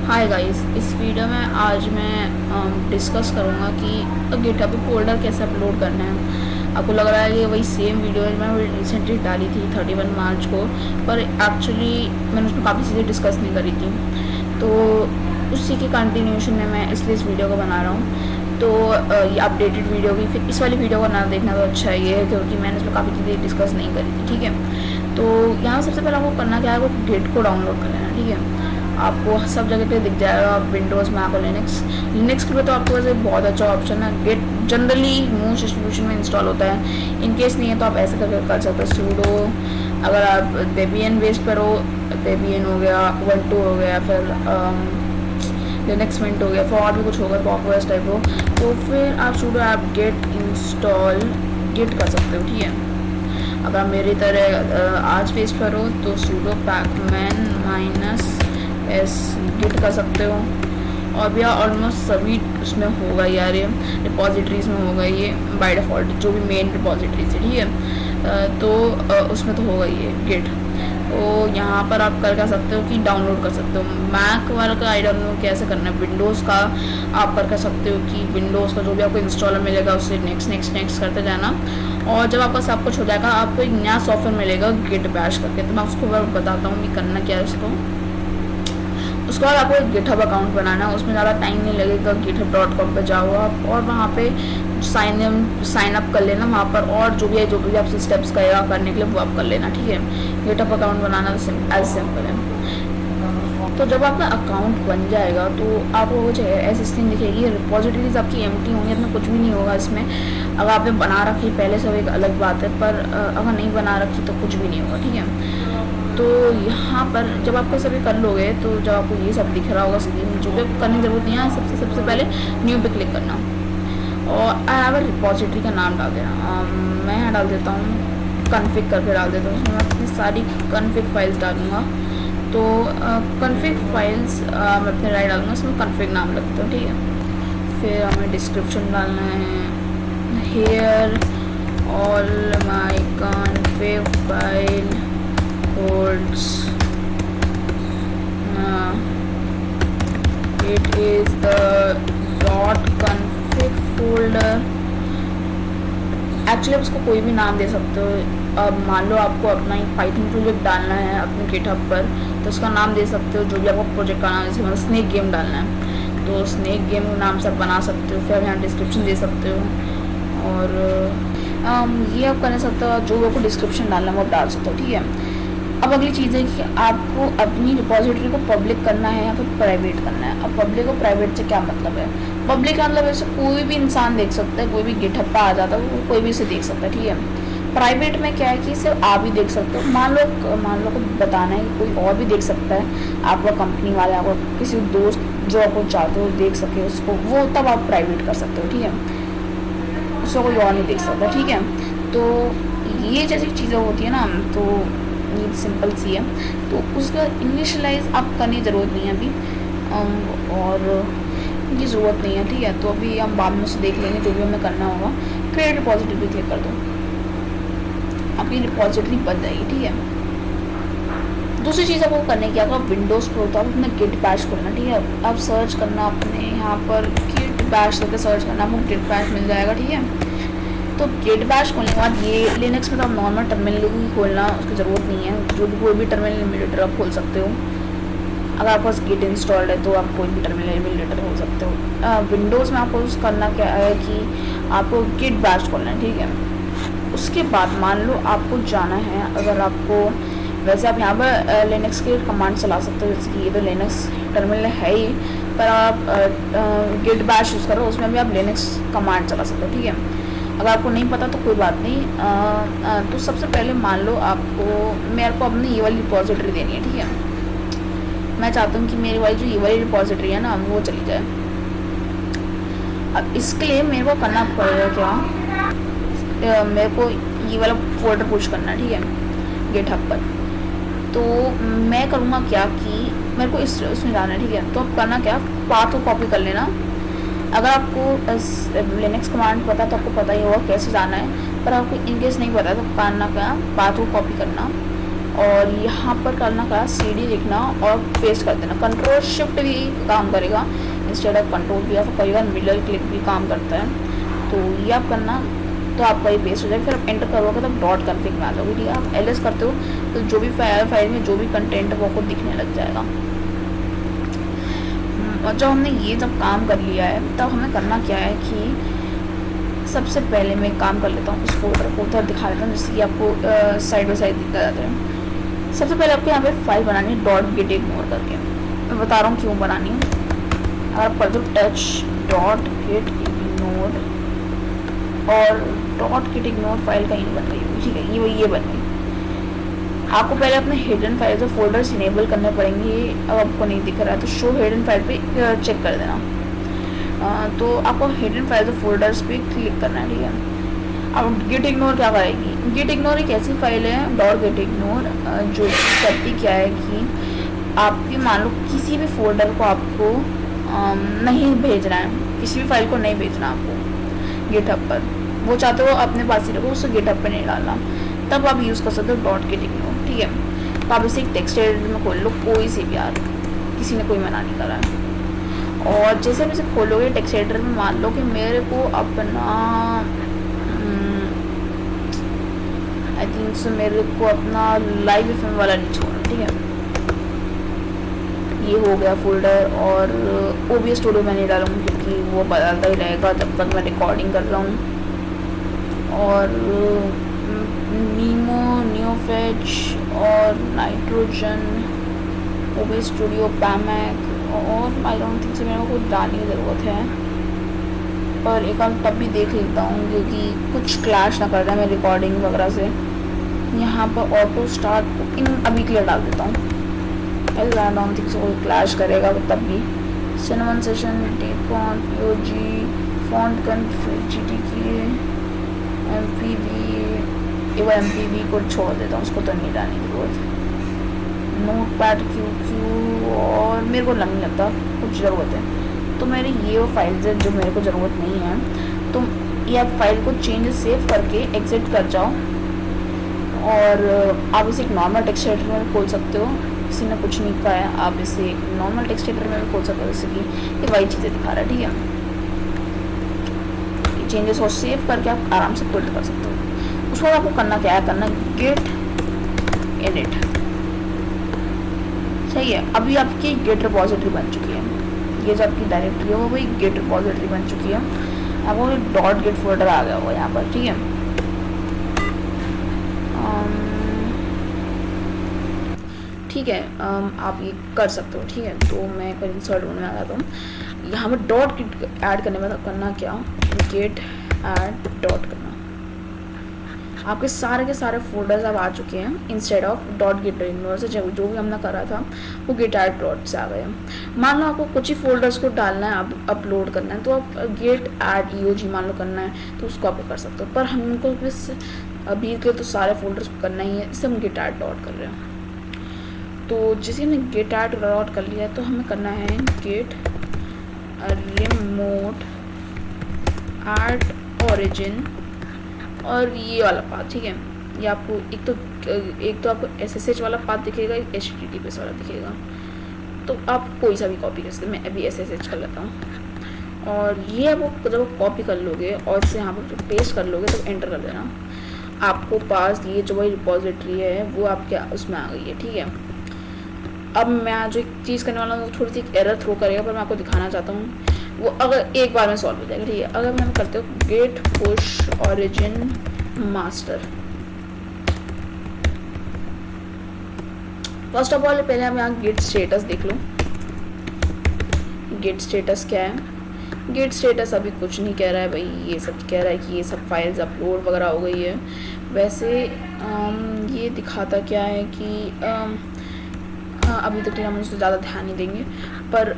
Hi guys, इस video में आज मैं डिस्कस करूँगा कि गिटहब पे फोल्डर कैसे अपलोड करना है। आपको लग रहा है कि वही सेम वीडियो है मैं रिसेंटली डाली थी 31 मार्च को, पर एक्चुअली मैंने उसमें काफ़ी चीज़ें डिस्कस नहीं करी थी, तो उसी के कंटिन्यूशन में मैं इसलिए इस वीडियो को बना रहा हूँ। तो ये अपडेटेड वीडियो भी, फिर इस वाली वीडियो को ना देखना तो अच्छा ये है क्योंकि मैंने इसमें काफ़ी चीज़ें डिस्कस नहीं करी थी। ठीक है, तो यहाँ सबसे पहले आपको करना क्या है, वो गिट को डाउनलोड कर लेना। ठीक है, आपको सब जगह पे दिख जाएगा, विंडोज़ में, आपको लिनक्स के लिए तो आपके पास एक बहुत अच्छा ऑप्शन है। गिट जनरली मोस्ट डिस्ट्रीब्यूशन में इंस्टॉल होता है। इन केस नहीं है तो आप ऐसे करके कर सकते हो सूडो। अगर आप डेबियन बेस्ड पर हो, डेबियन हो गया, उबंटू हो गया, फिर लिनक्स मिंट हो गया, फिर और भी कुछ होगा पॉपवर्स टाइप हो, तो फिर आप sudo apt get install git कर सकते हो। ठीक है, अगर मेरी तरह आज पेज पर हो तो सूडो पैकमैन -s गिट कर सकते हो। और भैया ऑलमोस्ट सभी उसमें होगा यार, ये रिपॉजिटरीज में होगा ये बाय डिफ़ॉल्ट, जो भी मेन रिपॉजिटरीज है। ठीक है, तो उसमें तो होगा ये गिट। तो यहाँ पर आप कर सकते हो कि डाउनलोड कर सकते हो। मैक वाला का आई डोंट नो कैसे करना है। विंडोज़ का आप कर सकते हो कि विंडोज़ का जो भी आपको इंस्टॉलर मिलेगा उससे नेक्स्ट करते जाना, और जब आपका सब कुछ हो जाएगा आपको एक नया सॉफ्टवेयर मिलेगा गिट बैश करके। तो मैं उसको बताता हूँ कि करना क्या है उसको। उसके बाद आपको एक गिटहब अकाउंट बनाना है, उसमें ज़्यादा टाइम नहीं लगेगा। github.com पे जाओ आप और वहाँ पे साइन अप कर लेना वहाँ पर, और जो भी आपसे स्टेप्स करेगा करने के लिए वो आप कर लेना। ठीक है, गिटहब अकाउंट बनाना एज सिंपल है। तो जब आपका अकाउंट बन जाएगा तो आपको कुछ ऐसी स्क्रीन दिखेगी, रिपॉजिटरीज आपकी एम्प्टी होंगी, इसमें कुछ भी नहीं होगा। इसमें अगर आपने बना रखी पहले से एक अलग बात है, पर अगर नहीं बना रखी तो कुछ भी नहीं होगा। ठीक है, तो यहाँ पर जब आप सभी कर लोगे तो जब आपको ये सब दिख रहा होगा स्क्रीन, जो भी आपको करने की ज़रूरत नहीं है, सबसे पहले न्यू पे क्लिक करना और आई हैव अ रिपॉजिटरी का नाम डाल देना। मैं यहाँ डाल देता हूँ कन्फिग करके डाल देता हूँ, उसमें मैं अपनी सारी कन्फिग फाइल्स डालूँगा। तो कन्फिग फाइल्स मैं अपने राइट डालूँगा, उसमें कन्फिग नाम लगता हूँ। ठीक है, फिर हमें डिस्क्रिप्शन डालना है, here all my config file holds it is the .config folder। Actually आप उसको कोई भी नाम दे सकते हो। अब मान लो आपको अपना एक पाइथन प्रोजेक्ट डालना है अपने गिटहब पर, तो उसका नाम दे सकते हो जो भी आपको प्रोजेक्ट का नाम, जैसे मतलब स्नेक गेम डालना है तो स्नेक गेम नाम से आप बना सकते हो। फिर यहाँ डिस्क्रिप्शन दे सकते हो, और ये आप कर सकते हो, जो आपको डिस्क्रिप्शन डालना है वो आप डाल सकते हो। ठीक है, अब अगली चीज़ है कि आपको अपनी रिपॉजिटरी को पब्लिक करना है या फिर प्राइवेट करना है। अब पब्लिक और प्राइवेट से क्या मतलब है? पब्लिक का मतलब ऐसे कोई भी इंसान देख सकता है, कोई भी गिटहब पे आ जाता है, वो कोई भी इसे देख सकता है। ठीक है, प्राइवेट में क्या है कि सिर्फ आप ही देख सकते हो। मान लो को बताना है कि कोई और भी देख सकता है, आपका कंपनी वाले, आपका किसी दोस्त जो आपको चाहते हो देख सके उसको, वो तब आप प्राइवेट कर सकते हो। ठीक है, उसको कोई और नहीं देख सकता। ठीक है, तो ये जैसी चीज़ें होती है ना, तो ये सिंपल सी है, तो उसका इनिशियलाइज आप करने की ज़रूरत नहीं है अभी, और ये ज़रूरत नहीं है। ठीक है, तो अभी हम बाद में से देख लेंगे जो भी हमें करना होगा। क्रिएट रिपॉजिटरी पे क्लिक कर दो, आपकी रिपॉजिटरी बन जाएगी। ठीक है, दूसरी चीज़ आपको करने की, अगर विंडोज़ पर तो आप अपना गिट बैश खोलना। ठीक है, आप सर्च करना अपने यहाँ पर गिट बैश करके सर्च करना, आपको गिट बैश मिल जाएगा। ठीक है, तो गिट बैश खोलने के बाद ये लिनक्स में तो आप नॉर्मल टर्मिनल ही खोलना, उसकी ज़रूरत नहीं है, जो भी कोई भी टर्मिनल एमुलेटर आप खोल सकते हो। अगर आपके पास गिट इंस्टॉल्ड है तो आप कोई भी टर्मिनल एमुलेटर खोल सकते हो। विंडोज़ में आपको करना क्या है कि आपको गिट बैश खोलना है। ठीक है, उसके बाद मान लो आपको जाना है, अगर आपको वैसे आप यहाँ पर लिनक्स के कमांड चला सकते हो, जैसे कि ये तो लिनक्स टर्मिनल है ही, पर आप गिट बैश यूज़ करो, उसमें भी आप लिनक्स कमांड चला सकते हो। ठीक है, अगर आपको नहीं पता तो कोई बात नहीं। तो सबसे पहले मान लो मेरे को अपनी ये वाली रिपॉजिटरी देनी है। ठीक है, मैं चाहता हूँ कि मेरी वाली जो ये वाली रिपॉजिटरी है ना वो चली जाए। अब इसके लिए मेरे को करना पड़ेगा क्या, मेरे को ये वाला फोल्डर पुश करना है। ठीक है, गिटहब पर, तो मैं करूँगा क्या कि मेरे को इसमें जाना है। ठीक है, तो अब करना क्या, पाथ को कॉपी कर लेना। अगर आपको लिनक्स कमांड पता तो आपको पता ही होगा कैसे जाना है, पर आपको इनकेस नहीं पता तो करना क्या, पाथ को कॉपी करना और यहाँ पर करना क्या, CD लिखना और पेस्ट कर देना। कंट्रोल शिफ्ट भी काम करेगा इंस्टेड ऑफ कंट्रोल भी, आपको कई बार मिडल क्लिक भी काम करता है। तो ये आप करना, तो आपका ये पेस्ट हो जाएगा। फिर आप एंटर करोगे तो डॉट कन्फिग में आ जाओगे, ठीक है। आप LS करते हो तो जो भी फाइल में जो भी कंटेंट है वो आपको दिखने लग जाएगा। और जब हमने ये जब काम कर लिया है तब हमें करना क्या है कि सबसे पहले मैं काम कर लेता हूँ, इस फोल्डर को उधर दिखा देता हूँ जिससे कि आपको साइड बाई साइड दिखा जाता है। सबसे पहले आपको यहाँ पे फाइल बनानी है डॉट गेट इग्नोर करके। मैं बता रहा हूँ क्यों बनानी है। अगर आप कर दो टच डॉट गेट इग्नोर, और डॉट गेट इग्नोर फाइल कहीं नहीं बन रही है, ठीक है, ये बन गई। आपको पहले अपने हिडन फाइल्स और फोल्डर्स इनेबल करने पड़ेंगे। अब आपको नहीं दिख रहा है तो शो हिडन फाइल पे चेक कर देना। तो आपको हिडन फाइल्स और फोल्डर्स पे क्लिक करना है, ठीक है। अब गेट इग्नोर क्या करेगी, गेट इग्नोर एक ऐसी फाइल है डॉट गेट इग्नोर जो करती क्या है कि आपके मान लो किसी भी फोल्डर को आपको नहीं भेजना है, किसी भी फाइल को नहीं भेजना आपको गिटहब पर, वो चाहते हो अपने पास ही रखो, उसको गिटहब पर नहीं डालना, तब आप यूज़ कर सकते हो डॉट गेट इग्नोर, ठीक है। तो आप इसे एक टेक्स्ट एडिटर में खोल लो, कोई सी भी यार, किसी ने कोई मना नहीं करा है। और जैसे आप इसे खोलोगे टेक्स्ट एडिटर में, मान लो कि मेरे को अपना आई थिंक सो मेरे को अपना लाइव FM वाला नहीं छोड़ना, ठीक है। ये हो गया फोल्डर, और OBS स्टूडियो मैं नहीं डालूँगी क्योंकि वो बदलता ही रहेगा जब तक मैं रिकॉर्डिंग कर रहा हूँ। और नीमो, नियोफेच और नाइट्रोजन, OBS स्टूडियो, पैमैक, और आई डोंट थिंक सो मेरे को कुछ डालने की ज़रूरत है, पर एक बार तब भी देख लेता हूँ क्योंकि कुछ क्लैश ना कर रहा है मैं रिकॉर्डिंग वगैरह से। यहाँ पर ऑटो स्टार्ट इन अभी के लिए डाल देता हूँ, I don't think so clash करेगा वो तब भी। सिनेमन सेशन, टेकॉन, POG, font config, GTK, MPV, वो MPV को छोड़ देता हूँ, उसको तो नहीं डालने की जरूरत। नोटपैड, QQ, और मेरे को नहीं लगता कुछ ज़रूरत है, तो मेरी ये वो फाइल्स है जो मेरे को ज़रूरत नहीं है। तो ये आप फाइल को चेंज सेव करके एग्जिट कर जाओ, और आप इसे एक नॉर्मल टेक्स्ट एडिटर में खोल सकते हो, किसी ने कुछ नहीं कहा है, आप इसे एक नॉर्मल टेक्स्ट एडिटर में भी खोल सकते हो, जैसे कि ये वही चीज़ें दिखा रहा है, ठीक है। ये चेंजेस और सेव करके आप आराम से बिल्ड कर सकते हो। उसके बाद आपको करना क्या है, करना गेट एडिट, सही है। अभी आपकी गेट रिपोजिटरी बन चुकी है, ये जो आपकी डायरेक्टरी है वो वही गेट रिपोजिटरी बन चुकी है। आपको डॉट गेट फोल्डर आ गया होगा यहाँ पर, ठीक है। ठीक है, आप ये कर सकते हो, ठीक है। तो मैं एक इंसर्ट में आ जाता हूँ। यहाँ पर डॉट गेट ऐड करने में करना क्या, गेट ऐड डॉट करना। आपके सारे के सारे फोल्डर्स अब आ चुके हैं, instead of dot gate ignore से जो भी हमने करा था वो गेट ऐड डॉट से आ गए। मान लो आपको कुछ ही फोल्डर्स को डालना है, आप अपलोड करना है, तो आप गेट ऐड EOG मान लो करना है तो उसको आप कर सकते हो, पर हमको बस अभी के तो सारे फोल्डर्स को करना ही है, इससे हम गेट ऐड डॉट कर रहे हैं। तो जैसे हमने गेट ऐड डॉट कर लिया है तो हमें करना है गेट रिमोट ऐड ओरिजिन, और ये वाला पाथ, ठीक है। ये आपको एक तो आपको SSH वाला पाथ दिखेगा, एक HTTPS वाला दिखेगा, तो आप कोई सा भी कॉपी कर सकते हैं। मैं अभी SSH कर लेता हूँ। और ये आप जब कॉपी कर लोगे और इसे यहाँ पर पेस्ट कर लोगे तो एंटर कर देना, आपको पास ये जो वही रिपोजिटरी है वो आपके उसमें आ गई है, ठीक है। अब मैं जो एक चीज़ करने वाला हूँ वो थोड़ी सी एरर थ्रो करेगा, पर मैं आपको दिखाना चाहता हूँ वो अगर एक बार में सॉल्व हो जाएगा, ठीक है। अगर मैं करते हो git push origin master, first of all पहले हम यहाँ गेट स्टेटस देख लो। गेट स्टेटस क्या है, गेट स्टेटस अभी कुछ नहीं कह रहा है भाई, ये सब कह रहा है कि ये सब फाइल्स अपलोड वगैरह हो गई है। वैसे ये दिखाता क्या है कि अभी तक हम उससे ज़्यादा ध्यान नहीं देंगे, पर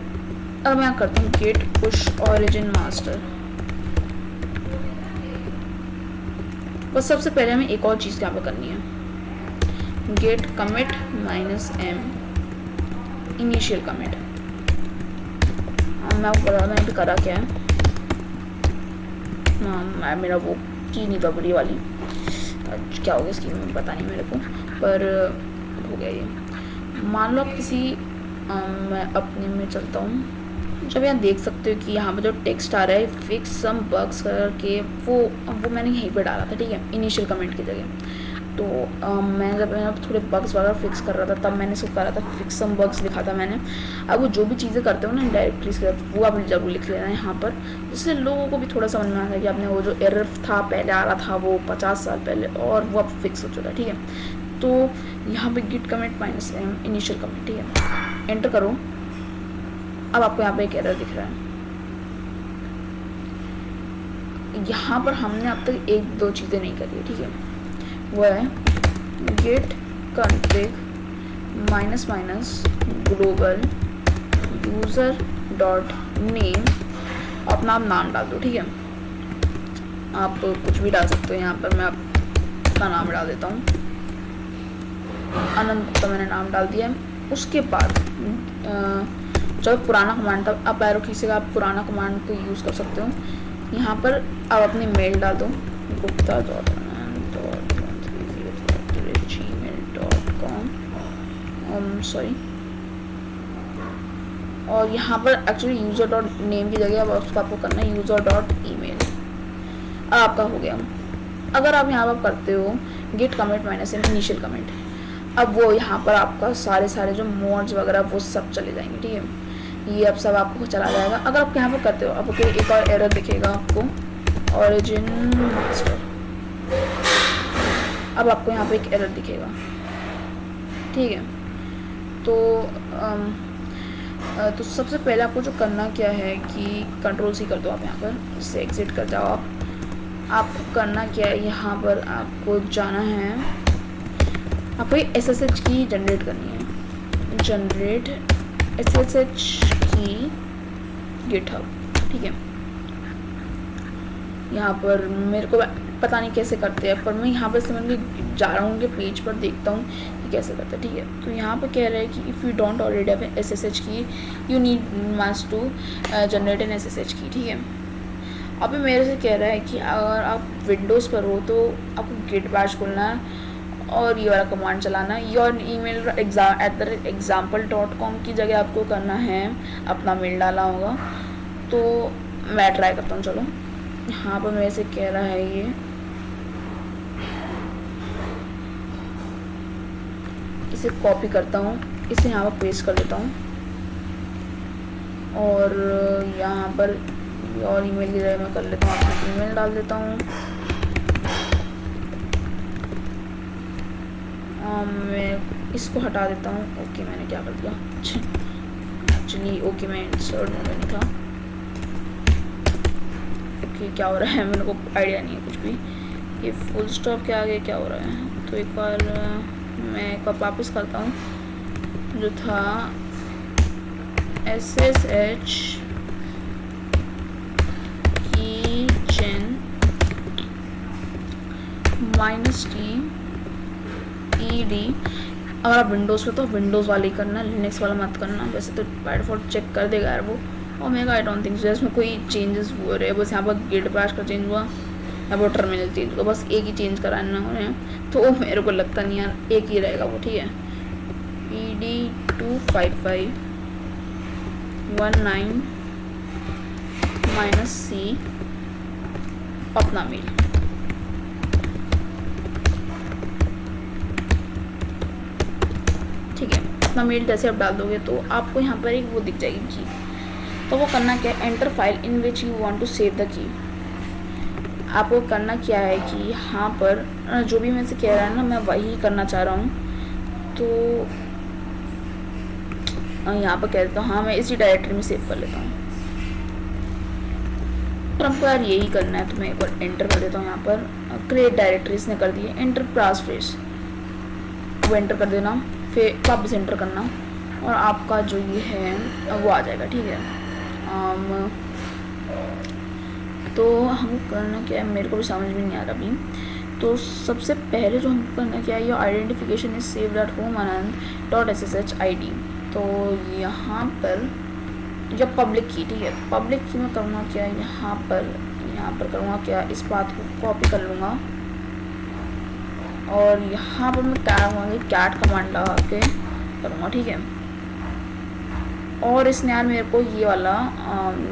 अब मैं करता हूँ गेट पुश ओरिजिन मास्टर। बस सबसे पहले हमें एक और चीज़ यहाँ पे करनी है, git commit -m initial commit. मैं आपको बता मैंने करा क्या है, मेरा वो चीज़ नहीं था बड़ी वाली, क्या होगा इसकी पता नहीं मेरे को, पर हो गया ये। मान लो आप किसी मैं अपने में चलता हूँ, जब यहाँ देख सकते हो कि यहाँ पे जो टेक्स्ट आ रहा है फिक्स सम बग्स करके, वो मैंने यहीं पे डाला था, ठीक है, इनिशियल कमेंट की जगह। तो मैं जब थोड़े बग्स वगैरह फिक्स कर रहा था तब मैंने इसको करा था, फिक्स सम बग्स लिखा था मैंने। अब वो जो भी चीज़ें करते हो ना डायरेक्टरीज के साथ, वो आप जरूर लिख लेना यहाँ पर, जिससे लोगों को भी थोड़ा समझ में आता है कि आपने वो जो एरर था पहले आ रहा था वो 50 साल पहले, और वो अब फिक्स हो चुका है, ठीक है। तो यहाँ पे git comment minus initial comment, ठीक है, एंटर करो। अब आपको यहाँ पे एक एरर दिख रहा है। यहाँ पर हमने अब तक एक दो चीज़ें नहीं करी है, ठीक है, वो है git config minus minus global user dot name, अपना आप नाम डाल दो, ठीक है, आप कुछ भी डाल सकते हो। यहाँ पर मैं अपना नाम डाल देता हूँ, अनंत गुप्ता मैंने नाम डाल दिया है। उसके बाद जब पुराना कमांड था, आप एरो की से आप पुराना कमांड को यूज़ कर सकते हो। यहाँ पर आप अपनी मेल डाल दो, gupta.gmail.com, सॉरी, और यहाँ पर एक्चुअली यूज़र डॉट नेम की जगह अब उसको आपको करना है यूज़र डॉट ईमेल। अब आपका हो गया। अगर आप यहाँ पर करते हो git commit minus initial commit, अब वो यहाँ पर आपका सारे जो मोड्स वगैरह वो सब चले जाएंगे, ठीक है, ये अब सब आपको चला जाएगा। अगर आप यहाँ पर करते हो आपको एक और एरर दिखेगा आपको, ओरिजिन मास्टर। अब आपको यहाँ पे एक एरर दिखेगा, ठीक है। तो सबसे पहले आपको जो करना क्या है कि कंट्रोल सी कर दो आप, यहाँ पर इससे एग्जिट कर जाओ आप। आपको करना क्या है, यहाँ पर आपको जाना है, आपको SSH की जनरेट करनी है, जनरेट SSH की गिटहब, ठीक है। यहाँ पर मेरे को पता नहीं कैसे करते हैं, पर मैं यहाँ पर समझ जा रहा हूँ उनके पेज पर देखता हूँ कि कैसे करते हैं, ठीक है। तो यहाँ पर कह रहा है कि if you don't already have SSH key you need must to generate an SSH key, ठीक है। अभी मेरे से कह रहा है कि अगर आप विंडोज़ पर हो तो आपको गिट बैश खोलना है और ये वाला कमांड चलाना है, योर ईमेल @example.com की जगह आपको करना है अपना मेल डाला होगा। तो मैं ट्राई करता हूँ, चलो। यहाँ पर मेरे से कह रहा है ये, इसे कॉपी करता हूँ, इसे यहाँ पर पेस्ट कर देता हूँ, और यहाँ पर और ईमेल की जगह मैं कर लेता हूँ अपना ईमेल डाल देता हूँ। मैं इसको हटा देता हूँ। ओके, मैंने क्या कर दिया, एक्चुअली ओके मैं इंसर्ट मोड में नहीं था। ओके, क्या हो रहा है मेरे को आइडिया नहीं है कुछ भी। ये फुल स्टॉप के आगे क्या हो रहा है, तो एक बार मैं एक बार वापस करता हूँ, जो था SSH कीचेन -t ED। अगर आप विंडोज़ पे तो विंडोज़ वाले ही करना, लिनक्स वाला मत करना। वैसे तो बाय डिफ़ॉल्ट चेक कर देगा यार वो, और मेरा आई डोंट थिंक सो इसमें कोई चेंजेस हुए रहे। बस यहाँ पर गिट बैश का चेंज हुआ, यहाँ पर टर्मिनल चेंज हुआ, बस एक ही चेंज कराना हो रहे हैं। तो मेरे को लगता नहीं यार एक ही रहेगा वो, ठीक है। PD25519 -C अपना मेल, ठीक है। अपना मेल जैसे आप डाल दोगे तो आपको यहाँ पर एक वो दिख जाएगी की। तो वो करना क्या है, enter file in which you want to save the key. आपको करना क्या है कि यहाँ पर जो भी मैं से कह रहा है ना, मैं वही करना चाह रहा हूँ। तो यहाँ पर कह देता हूँ हाँ मैं इसी डायरेक्टरी में सेव कर लेता हूँ। तो हमको यार यही करना है, तो मैं एक बार एंटर कर देता हूँ। यहाँ पर क्रिएट डायरेक्टरीज ने कर दी है, एंटर पासवर्ड वो एंटर कर देना, फिर वापस एंटर करना, और आपका जो ये है वो आ जाएगा, ठीक है। तो हम करना क्या है मेरे को भी समझ में नहीं आ रहा अभी। तो सबसे पहले जो हमको करना क्या है, ये identification is saved at home .ssh ID। तो यहाँ पर जब पब्लिक की, ठीक है, पब्लिक की मैं करूँगा क्या, यहाँ पर करूँगा क्या, इस बात को कॉपी कर लूँगा और यहाँ पर मैं कैट कमांड लगा के करूँगा, ठीक है। और इसने यार मेरे को ये वाला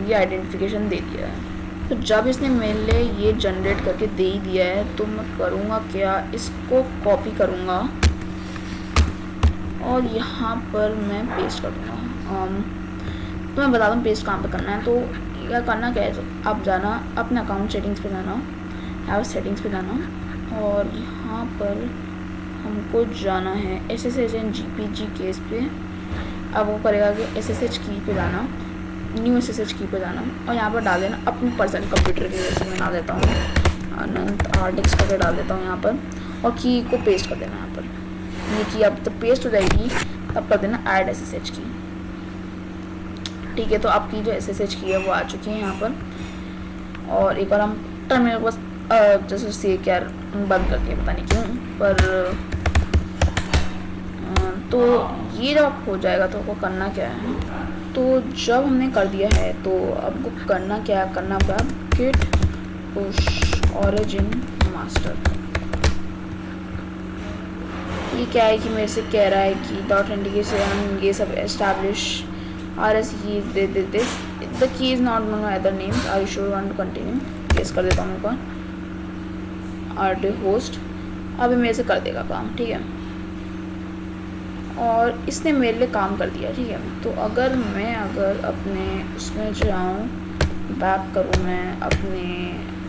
ये आइडेंटिफिकेशन दे दिया है। तो जब इसने मेरे लिए ये जनरेट करके दे ही दिया है तो मैं करूँगा क्या, इसको कॉपी करूँगा और यहाँ पर मैं पेस्ट कर दूँगा। तो मैं बता दूँ पेस्ट कहाँ पे करना है। तो यह करना क्या है, आप जाना अपने अकाउंट सेटिंग्स पे जाना, हैव सेटिंग्स पे जाना और यहाँ पर हमको जाना है SSH एंड GPG केस पे। अब वो करेगा कि SSH की पे जाना, न्यू SSH की पे जाना और यहाँ पर डाल देना अपनी पर्सनल कंप्यूटर की, जैसे मैं डाल देता हूँ अनंत RDX करके डाल देता हूँ यहाँ पर, और की को पेस्ट कर देना यहाँ पर। ये की अब जब पेस्ट हो जाएगी तब कर देना ऐड SSH की, ठीक है। तो आपकी जो SSH की है वो आ चुकी है यहाँ पर। और एक बार हम टर्मिनल बस जैसे से क्या बंद करके, पता नहीं क्यों पर तो ये जब हो जाएगा तो आपको करना क्या है, तो जब हमने कर दिया है तो आपको करना क्या है, करना होगा git push origin master। ये क्या है कि मेरे से कह रहा है कि डॉट इंडिकेशन ये सब एस्टैब्लिश RS की दे this the key is not known other names, I should want to continue, case कर देता हूँ मैं RD होस्ट। अभी मेरे से कर देगा काम, ठीक है। और इसने मेरे लिए काम कर दिया, ठीक है। तो अगर मैं अपने उसमें जाऊँ, बैक करूँ मैं अपने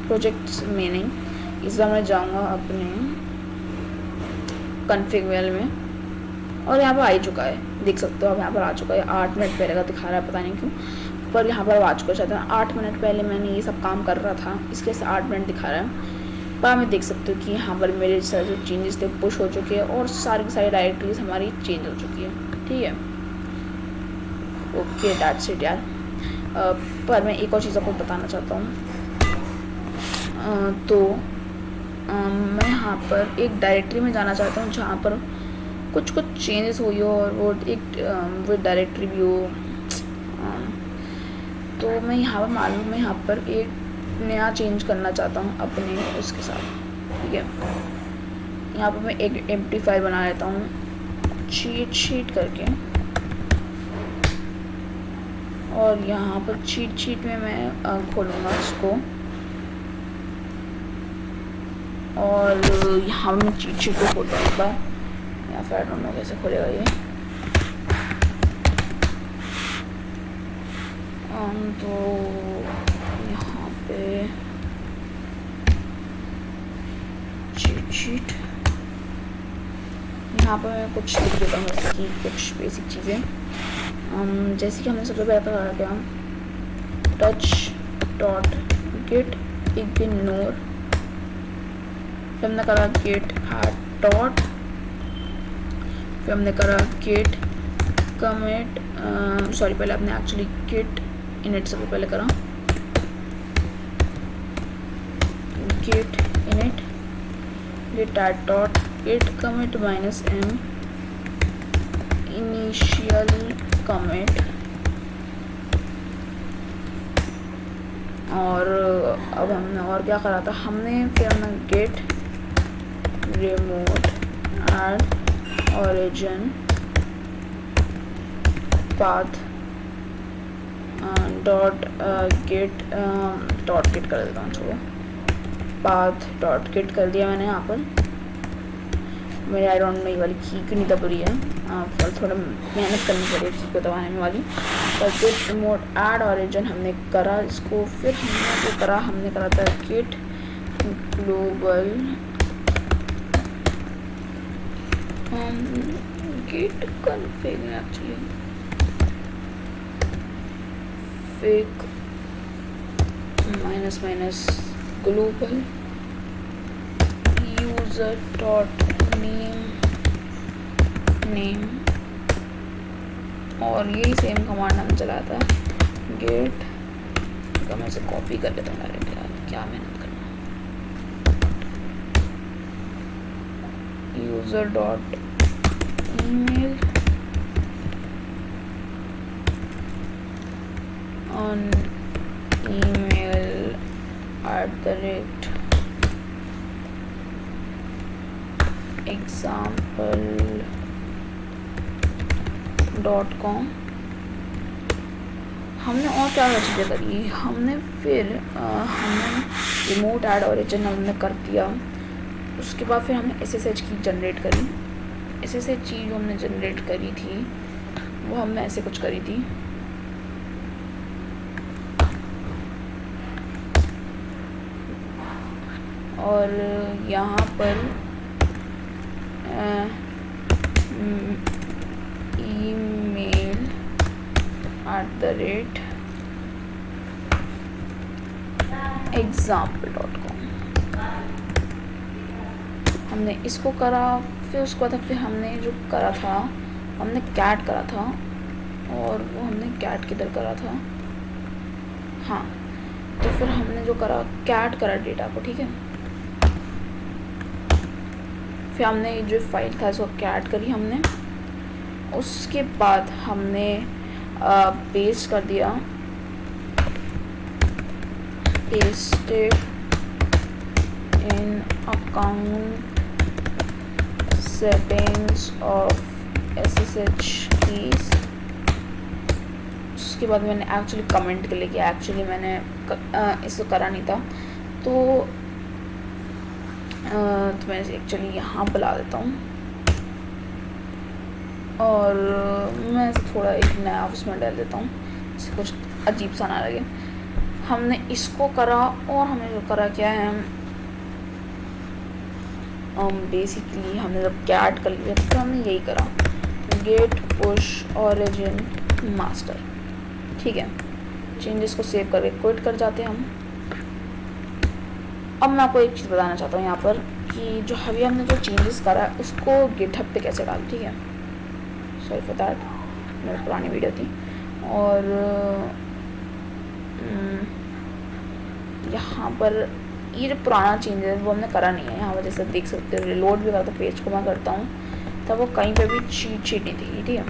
प्रोजेक्ट्स में, नहीं इस बार मैं जाऊँगा अपने कॉन्फ़िग वेल में और यहाँ पर आ ही चुका है, देख सकते हो आप यहाँ पर आ चुका है। 8 मिनट पहले का दिखा रहा है, पता नहीं क्यों, पर यहाँ पर आ चुका चाहता है। 8 मिनट पहले मैंने ये सब काम कर रहा था, इसके से 8 मिनट दिखा रहा है। पर मैं देख सकते हो कि यहाँ पर मेरे सारे जो चेंजेस थे पुश हो चुके हैं और सारी की सारी डायरेक्टरीज हमारी चेंज हो चुकी है, ठीक है। ओके दैट्स इट यार। पर मैं एक और चीज़ आपको बताना चाहता हूँ। तो मैं यहाँ पर एक डायरेक्टरी में जाना चाहता हूँ जहाँ पर कुछ चेंजेस हुई हो और वो एक वो डायरेक्टरी भी हो। तो मैं यहाँ पर एक नया चेंज करना चाहता हूँ अपने उसके साथ, ठीक है। यहाँ पर मैं एक एम्प्टी फाइल बना लेता हूँ चीट शीट करके, और यहाँ पर चीट शीट में मैं खोलूँगा इसको और यहाँ मैं चीट शीट को खोलता हूँ एक बार, या फिर आई डोंट नो कैसे खोलेगा ये। तो चीट शीट यहाँ पर मैं कुछ लिख देता हूँ, जैसे कि कुछ बेसिक चीज़ें, जैसे कि हमने सबसे पहले करा क्या, टच डॉट गेट इग्नोर, फिर हमने करा गेट ऐड डॉट, फिर हमने करा गेट कमिट, सॉरी पहले आपने एक्चुअली गेट इनिट सबसे पहले करा, gate init git add dot git commit -m initial commit। और अब हमने और क्या करा था, फिर हमने git remote add origin path dot gate कर देता हूँ, छोड़ो पाथ डॉट गेट कर दिया मैंने। यहाँ पर मेरे आई डोंट नो ये वाली की क्यों नहीं दब रही है, पर थोड़ा मेहनत करनी पड़ेगी की को दबाने में वाली। और गेट रिमोट ऐड ऑरिजिन हमने करा इसको, फिर हमने करा था git global git config actually fake minus global user dot name और यही सेम कमांड हम चलाया था गेट का। मैं इसे कॉपी कर लेता हूँ डायरेक्ट, यार क्या मेहनत करना। User dot email on email @ example.com। हमने और क्या चीज़ें करी, हमने फिर हमने रिमोट ऐड ओरिजिन हमने कर दिया। उसके बाद फिर हमने SSH की जनरेट करी। SSH चीज़ जो हमने जनरेट करी थी वो हमने ऐसे कुछ करी थी। और यहाँ पर email @example.com हमने इसको करा। फिर उसके बाद फिर हमने जो करा था, हमने कैट करा था, और वो हमने कैट किधर करा था, हाँ, तो फिर हमने जो करा कैट करा डेटा को, ठीक है। फिर हमने जो फाइल था इसको कैट करी हमने। उसके बाद हमने पेस्ट कर दिया, pasted in account settings of SSH keys. उसके बाद मैंने एक्चुअली कमेंट के लिए किया, एक्चुअली मैंने इसको करा नहीं था, तो मैं एक्चुअली यहाँ बुला देता हूँ और मैं इसे थोड़ा एक नया उसमें डाल देता हूँ जिससे कुछ अजीब सा ना लगे। हमने इसको करा और हमने जो करा क्या है, बेसिकली हमने जब कैट कर लिया तो हमने यही करा, गेट पुश ओरिजिन मास्टर, ठीक है। चेंजेस को सेव करके क्विट कर जाते हैं हम। अब मैं आपको एक चीज़ बताना चाहता हूँ यहाँ पर कि जो अभी हमने जो चेंजेस करा है उसको गिटहब पे कैसे डाल, ठीक है। सॉरी फॉर दैट, मेरी पुरानी वीडियो थी। और यहाँ पर ये जो पुराना चेंज है वो हमने करा नहीं है। यहाँ पर जैसे देख सकते हो रिलोड भी करता, पेज को मैं करता हूँ तब वो कहीं पे भी चीट नहीं थी, ठीक है।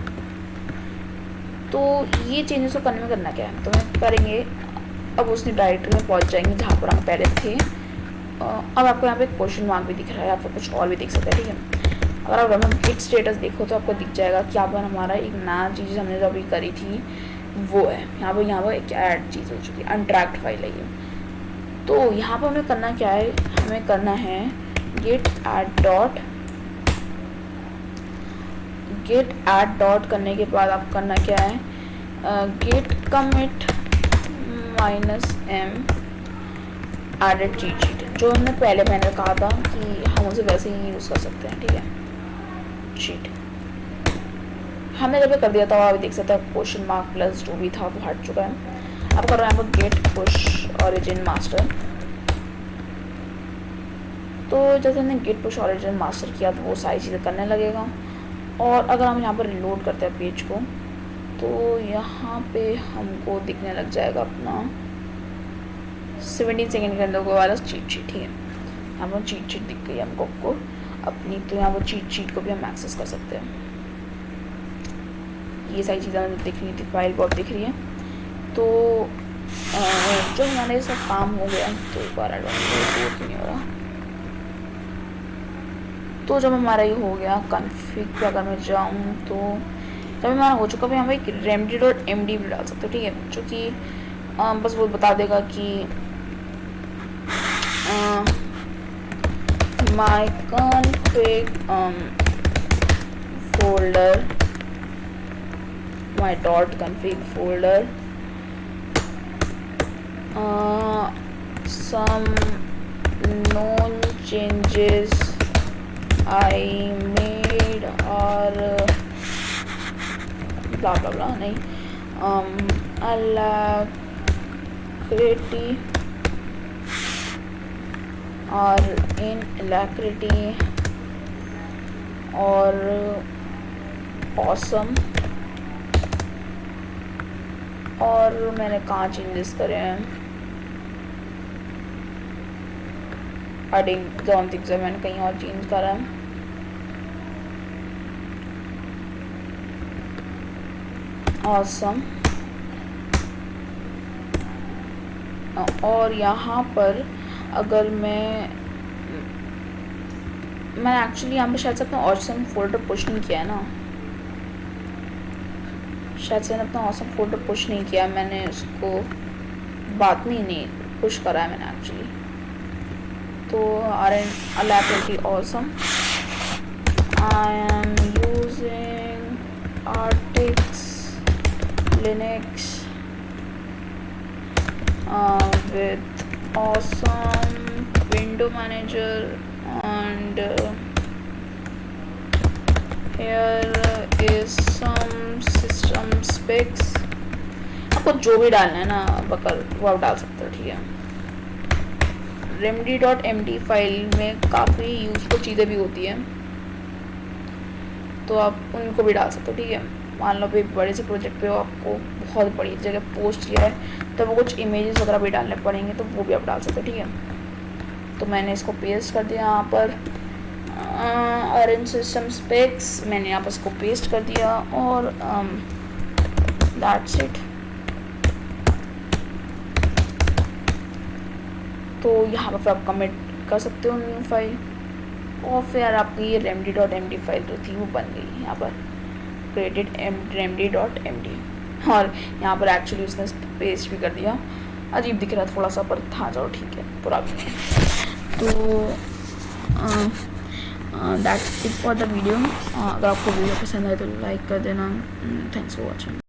तो ये चेंजेस को करने में करना क्या है, तो मैं करेंगे अब उसने डायरेक्टरी में पहुँच जाएंगे जहाँ पर हम पहले थे। अब आपको यहाँ पे क्वेश्चन मार्क भी दिख रहा है, आप कुछ और भी देख सकते हैं, ठीक है। अगर आप रन गिट स्टेटस देखो तो आपको दिख जाएगा कि यहाँ पर हमारा एक नया चीज़ हमने जो अभी करी थी वो है। यहाँ पर एक ऐड चीज़ हो चुकी है, अनट्रैक्ड फाइल है ये। तो यहाँ पर हमें करना क्या है, हमें करना है गेट ऐड डॉट करने के बाद आप करना क्या है, git commit -m added cheat sheet, जो हमने पहले मैंने कहा था कि हम उसे वैसे ही यूज़ कर सकते हैं, ठीक है। शीट हमने जब कर दिया था, आप देख सकते हैं क्वेश्चन मार्क प्लस जो भी था वो हट चुका है। अब करो यहाँ पर गेट पुश ओरिजिन मास्टर। तो जैसे हमने गेट पुश ओरिजिन मास्टर किया तो वो सारी चीज़ें करने लगेगा। और अगर हम यहाँ पर रिलोड करते हैं पेज को तो यहाँ पे हमको दिखने लग जाएगा अपना 17 सेकेंड के अंदर वाला चीट शीट, ठीक है। यहाँ पर चीट शीट दिख गई हमको अपनी, तो यहाँ पर चीट शीट को भी हम एक्सेस कर सकते हैं। ये सारी चीज़ें हमें दिख रही थी, फाइल बहुत दिख रही है। तो जो हमारे सब काम हो गया, तो एक बार एडवांस नहीं हो रहा। तो जब हमारा ये हो गया कन्फिग पे अगर मैं जाऊँ तो जब हमारा हो चुका, हम एक remd.md भी डाल सकते हो, ठीक है, जो कि बस वो बता देगा कि my config folder, my .config folder, some known changes I made or blah blah blah, नहीं, alacrity और inalacrity और awesome। और मैंने कहाँ चेंजेस करे हैं, आई डोंट थिंक सो मैंने कहीं और चेंज करा है। awesome। और यहाँ पर अगर मैंने एक्चुअली यहाँ पे शायद से अपना ऑसम फोल्डर पुश नहीं किया है ना, शायद से मैंने अपना ऑसम फोल्डर पुश नहीं किया, मैंने उसको बाद में ही नहीं पुश करा है मैंने एक्चुअली। तो Alacritty awesome, I am using Artix Linux with awesome window manager, and here is some system specs। आपको जो भी डालना है ना बकर वो आप डाल सकते हो, ठीक है। remedy.md फाइल में काफ़ी यूजफुल चीज़ें भी होती हैं, तो आप उनको भी डाल सकते हो, ठीक है। मान लो भी बड़े से प्रोजेक्ट पे हो, आपको बहुत बड़ी जगह पोस्ट किया है, तो वो कुछ इमेजेस वगैरह भी डालने पड़ेंगे, तो वो भी आप डाल सकते हो, ठीक है। तो मैंने इसको पेस्ट कर दिया यहाँ पर, RN सिस्टम स्पेक्स मैंने यहाँ पर इसको पेस्ट कर दिया, और दैट्स इट। तो यहाँ पर आप कमेंट कर सकते हो न्यू फाइल, और फिर आपकी ये remedy.md फाइल जो थी वो बन गई यहाँ पर created remedy.md। और यहाँ पर एक्चुअली उसने पेस्ट भी कर दिया, अजीब दिख रहा थोड़ा सा पर था, चलो ठीक है पूरा भी नहीं। तो that's it for the video. अगर आपको वीडियो पसंद आए तो लाइक कर देना। Thanks for watching.